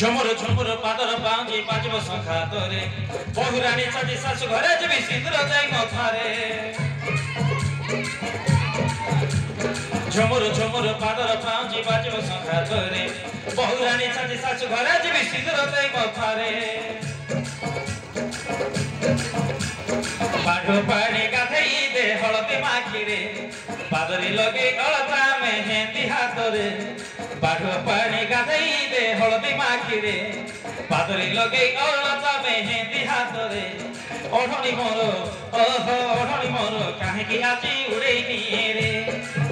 ঝুমুর ঝুমুর পাদর পাঁজি বাজব শঙ্খা তোরে বহুরানী সাজি শাশু ঘরে যাবি সিঁদুর যাই মথারে ঝুমুর ঝুমুর পাদর পাঁজি বাজব শঙ্খা তোরে বহুরানী সাজি শাশু ঘরে যাবি সিঁদুর যাই মথারে বাঘ পাড়ি গাধেই দে হলদি মাখিরে পাদরি লগে অলতা মেহেন্দি হাতরে বাঘ পাড়ি গাধেই দে হলদি মাখিরে পাদরি লগে অলতা মেহেন্দি হাতরে ওঢ়ণী মোর ওহো ওঢ়ণী মোর কাহিকি আজি উড়েই নিয়ে রে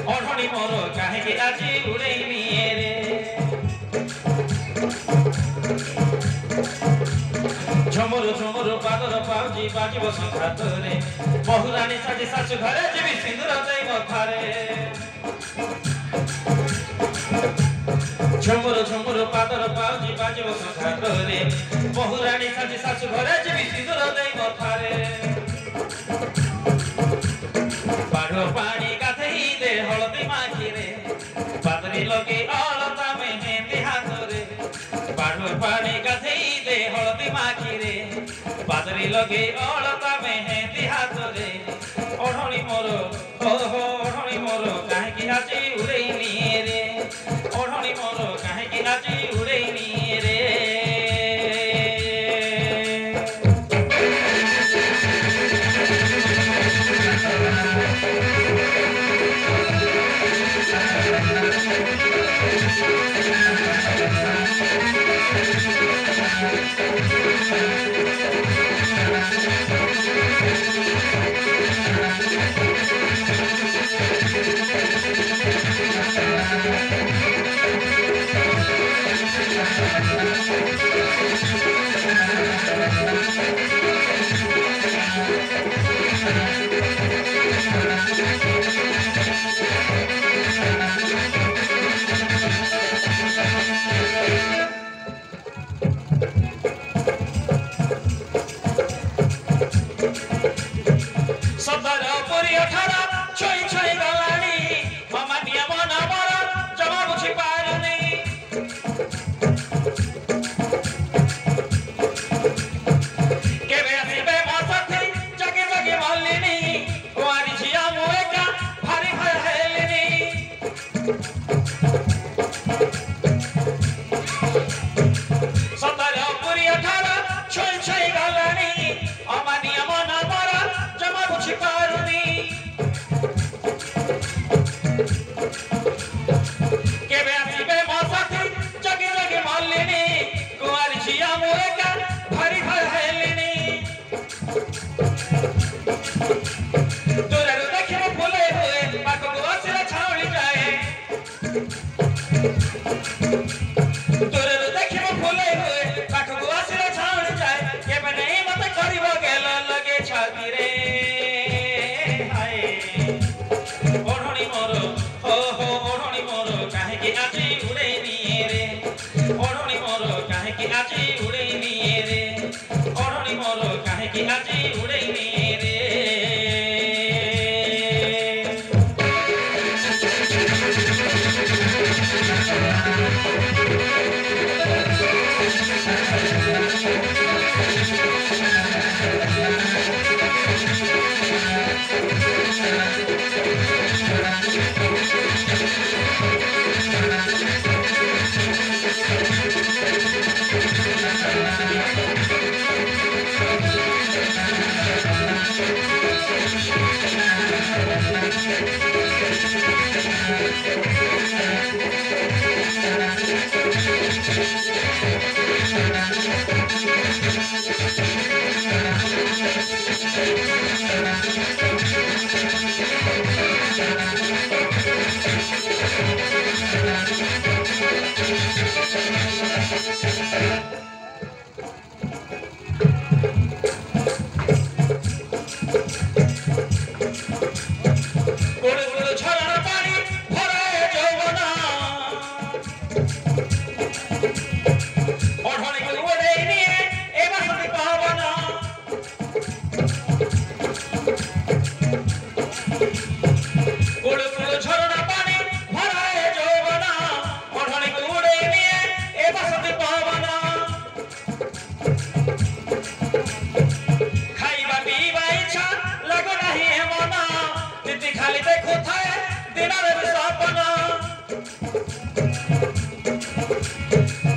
ওঢ়ণী মোর কাহিকি আজি উড়েই নিয়ে রে ঝুমুর ঝুমুর পাদর পাউজি বাজিব শঙ্খা তোরে বহুরানী সাজি শাশু ঘরে যাবি সিঁদুর যাই মথারে ঝুমুর ঝুমুর পাদর পাউজি বাজিব শঙ্খা তোরে বহুরানী সাজি শাশু ঘরে যাবি সিঁদুর যাই মথারে বাঘ পানি গাধেই দে হলদি মাখিরে পাদরি লগে অলতা মেহেন্দি হাতরে বাঘ পানি গাধেই দে হলদি মাখিরে পাদরি লগে অলতা মেহেন্দি হাতরে ওঢ়ণী মোর ওহো ওঢ়ণী মোর কাহিকি আজি উড়েই নিয়ে রে ওঢ়ণী মোর কাহিকি আজি উড়েই নিয়ে রে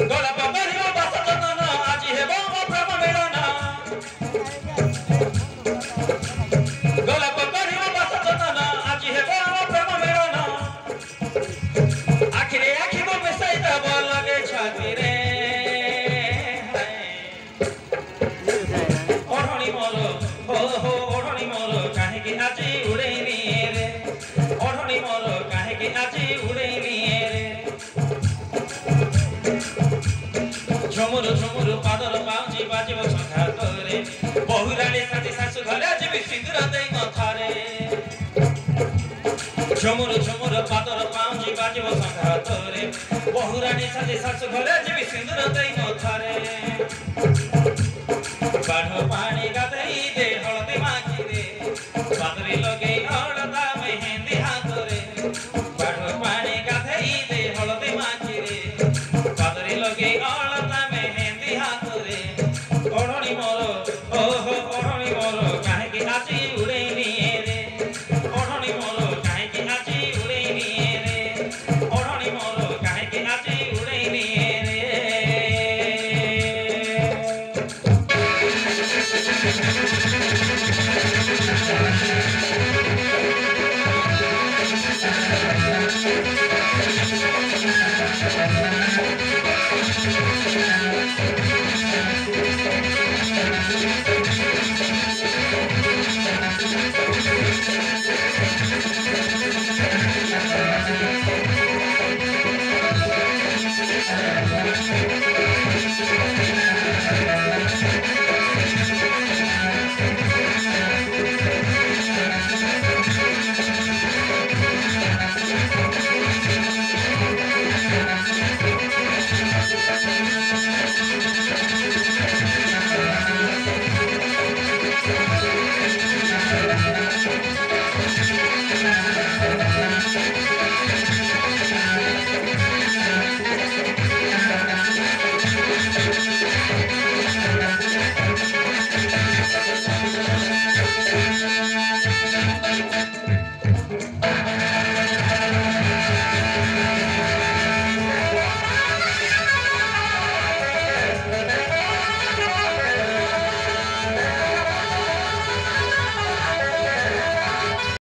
গোলাপ করিব বাস যতন আজি হেব মো প্রেম মিলন গোলাপ করিব বাস যতন আজি হেব মো প্রেম মিলন আখিরে আখিব মিশাই দেব লগে ছাতিরে ওড়নি মোর হো হো ওড়নি মোর কাহিকি আজি উড়াই নিয়ে রে ওড়নি মোর কাহিকি আজি উড়াই নিয়ে রে ঝুমুর ঝুমুর পাদর পাউজি বাজিব সংঘাতরে বহুরানী সাথী শাশু ঘরে ଯିବି ସିନ୍ଦୁର ଦେଇ ମଥାରେ ঝুমুর ঝুমুর পাদর পাউজি বাজিব সংঘাতরে বহুরানী সাথী শাশু ঘরে ଯିବି ସିନ୍ଦୁର ଦେଇ ମଥାରେ ବାଢ ପାଣି